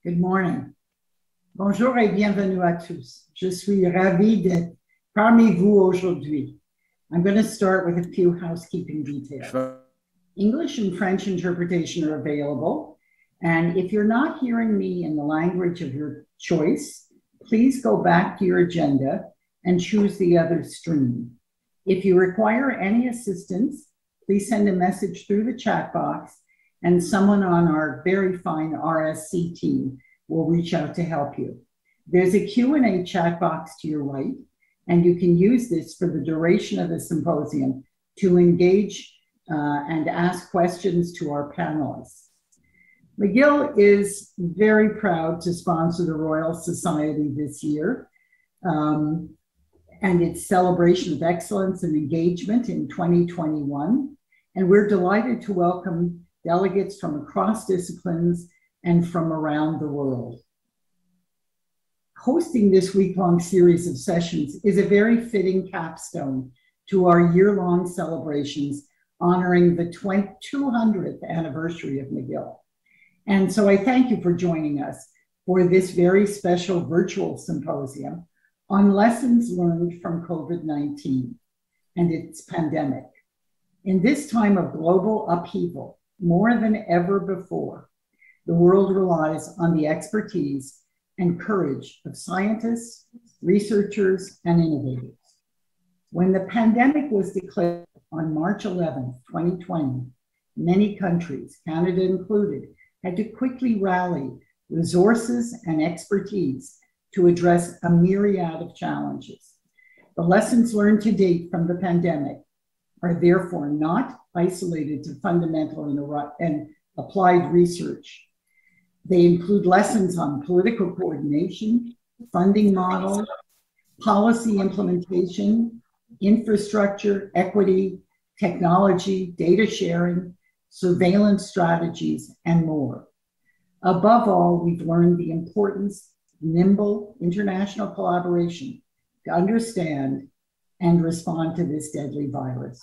Good morning. Bonjour et bienvenue à tous. Je suis ravie d'être parmi vous aujourd'hui. I'm going to start with a few housekeeping details. English and French interpretation are available. And if you're not hearing me in the language of your choice, please go back to your agenda and choose the other stream. If you require any assistance, please send a message through the chat box and someone on our very fine RSC team will reach out to help you. There's a Q&A chat box to your right, and you can use this for the duration of the symposium to engage and ask questions to our panelists. McGill is very proud to sponsor the Royal Society this year and its celebration of excellence and engagement in 2021. And we're delighted to welcome delegates from across disciplines and from around the world. Hosting this week-long series of sessions is a very fitting capstone to our year-long celebrations honoring the 200th anniversary of McGill. And so I thank you for joining us for this very special virtual symposium on lessons learned from COVID-19 and its pandemic. In this time of global upheaval, more than ever before, the world relies on the expertise and courage of scientists, researchers, and innovators. When the pandemic was declared on March 11, 2020, many countries, Canada included, had to quickly rally resources and expertise to address a myriad of challenges. The lessons learned to date from the pandemic are therefore not isolated to fundamental and applied research. They include lessons on political coordination, funding models, policy implementation, infrastructure, equity, technology, data sharing, surveillance strategies, and more. Above all, we've learned the importance of nimble international collaboration to understand and respond to this deadly virus.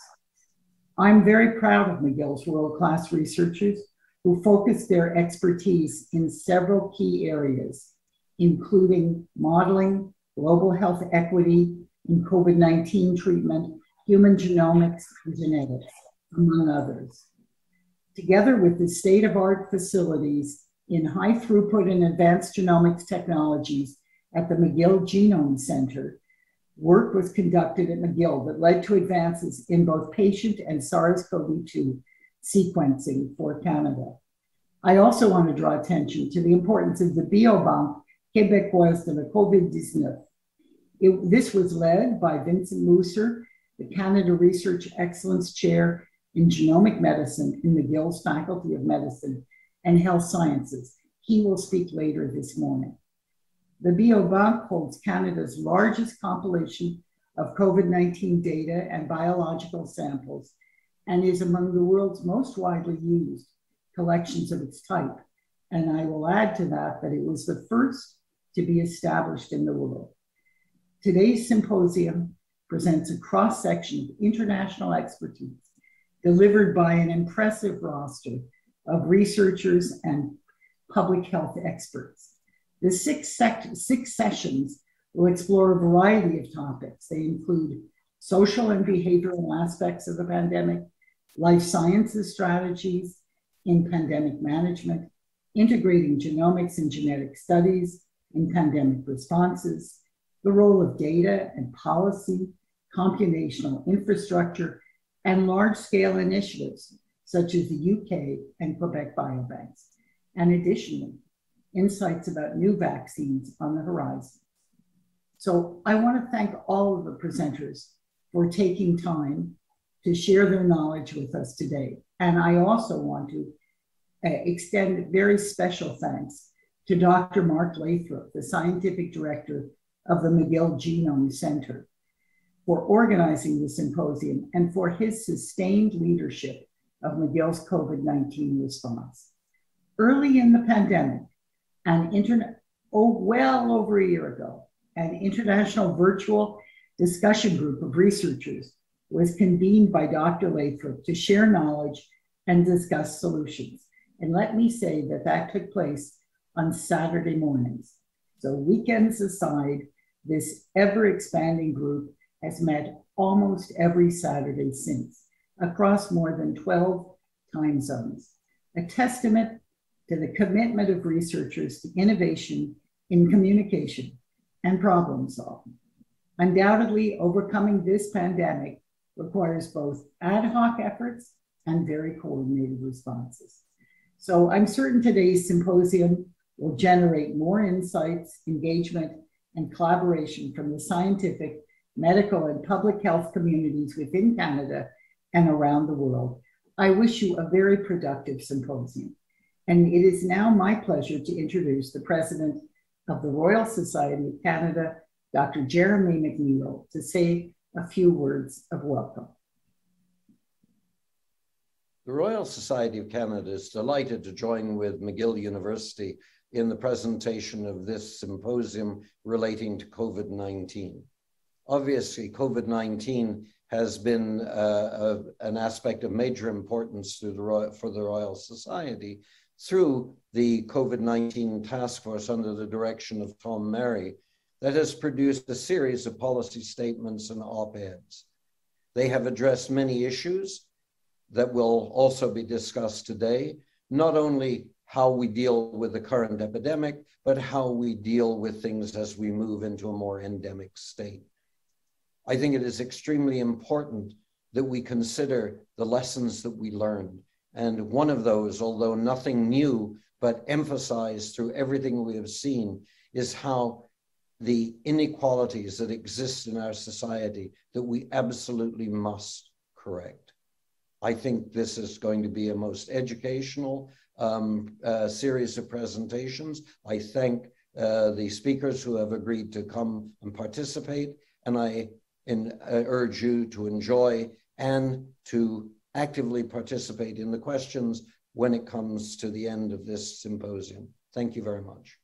I'm very proud of McGill's world-class researchers who focused their expertise in several key areas, including modeling, global health equity in COVID-19 treatment, human genomics, and genetics, among others. Together with the state-of-art facilities in high throughput and advanced genomics technologies at the McGill Genome Center, work was conducted at McGill that led to advances in both patient and SARS-CoV-2 sequencing for Canada. I also want to draw attention to the importance of the Biobanque Québécoise de la COVID-19. This was led by Vincent Mousser, the Canada Research Excellence Chair in Genomic Medicine in McGill's Faculty of Medicine and Health Sciences. He will speak later this morning. The Biobanque holds Canada's largest compilation of COVID-19 data and biological samples and is among the world's most widely used collections of its type. And I will add to that that it was the first to be established in the world. Today's symposium presents a cross-section of international expertise delivered by an impressive roster of researchers and public health experts. The six sessions will explore a variety of topics. They include social and behavioral aspects of the pandemic, life sciences strategies in pandemic management, integrating genomics and genetic studies in pandemic responses, the role of data and policy, computational infrastructure, and large-scale initiatives such as the UK and Quebec biobanks, and additionally, insights about new vaccines on the horizon. So I want to thank all of the presenters for taking time to share their knowledge with us today. And I also want to extend very special thanks to Dr. Mark Lathrop, the Scientific Director of the McGill Genome Center, for organizing the symposium and for his sustained leadership of McGill's COVID-19 response. Early in the pandemic, well over a year ago, an international virtual discussion group of researchers was convened by Dr. Lathrop to share knowledge and discuss solutions. And let me say that that took place on Saturday mornings. So weekends aside, this ever-expanding group has met almost every Saturday since, across more than 12 time zones, a testament to the commitment of researchers to innovation in communication and problem solving. Undoubtedly, overcoming this pandemic requires both ad hoc efforts and very coordinated responses. So I'm certain today's symposium will generate more insights, engagement, and collaboration from the scientific, medical, and public health communities within Canada and around the world. I wish you a very productive symposium. And it is now my pleasure to introduce the President of the Royal Society of Canada, Dr. Jeremy McNeil, to say a few words of welcome. The Royal Society of Canada is delighted to join with McGill University in the presentation of this symposium relating to COVID-19. Obviously, COVID-19 has been an aspect of major importance for the Royal Society through the COVID-19 task force under the direction of Tom Merry that has produced a series of policy statements and op-eds. They have addressed many issues that will also be discussed today, not only how we deal with the current epidemic, but how we deal with things as we move into a more endemic state. I think it is extremely important that we consider the lessons that we learned. And one of those, although nothing new, but emphasized through everything we have seen, is how the inequalities that exist in our society that we absolutely must correct. I think this is going to be a most educational series of presentations. I thank the speakers who have agreed to come and participate, and I urge you to enjoy and to actively participate in the questions when it comes to the end of this symposium. Thank you very much.